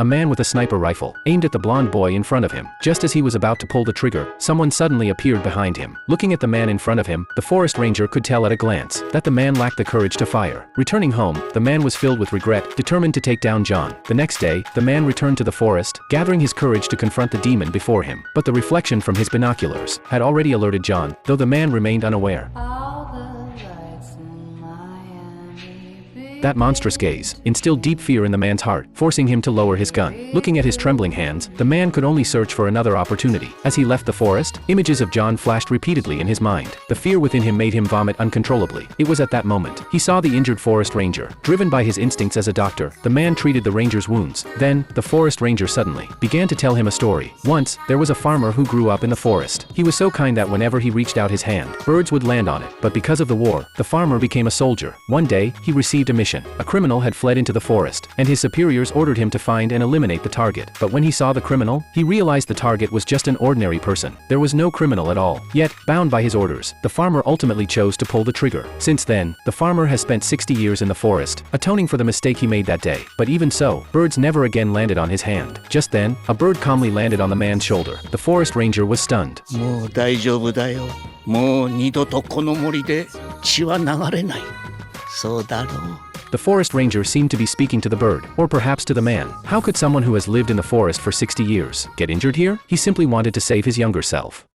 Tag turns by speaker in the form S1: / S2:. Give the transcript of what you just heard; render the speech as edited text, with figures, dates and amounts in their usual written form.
S1: a man with a sniper rifle aimed at the blonde boy in front of him. Just as he was about to pull the trigger, someone suddenly appeared behind him. Looking at the man in front of him, the forest ranger could tell at a glance that the man lacked the courage to fire. Returning home, the man was filled with regret, determined to take down John. The next day, the man returned to the forest, gathering his courage to confront the demon before him. But the reflection from his binoculars had already alerted John, though the man remained unaware. That monstrous gaze instilled deep fear in the man's heart, forcing him to lower his gun. Looking at his trembling hands, the man could only search for another opportunity. As he left the forest, images of John flashed repeatedly in his mind. The fear within him made him vomit uncontrollably. It was at that moment he saw the injured forest ranger. Driven by his instincts as a doctor, the man treated the ranger's wounds. Then, the forest ranger suddenly began to tell him a story. Once, there was a farmer who grew up in the forest. He was so kind that whenever he reached out his hand, birds would land on it. But because of the war, the farmer became a soldier. One day, he received a mission. A criminal had fled into the forest, and his superiors ordered him to find and eliminate the target. But when he saw the criminal, he realized the target was just an ordinary person. There was no criminal at all. Yet, bound by his orders, the farmer ultimately chose to pull the trigger. Since then, the farmer has spent 60 years in the forest, atoning for the mistake he made that day. But even so, birds never again landed on his hand. Just then, a bird calmly landed on the man's shoulder. The forest ranger was stunned.
S2: もう大丈夫だよ。もう二度とこの森で血は流れない。そうだろう。
S1: The forest ranger seemed to be speaking to the bird, or perhaps to the man. How could someone who has lived in the forest for 60 years get injured here? He simply wanted to save his younger self.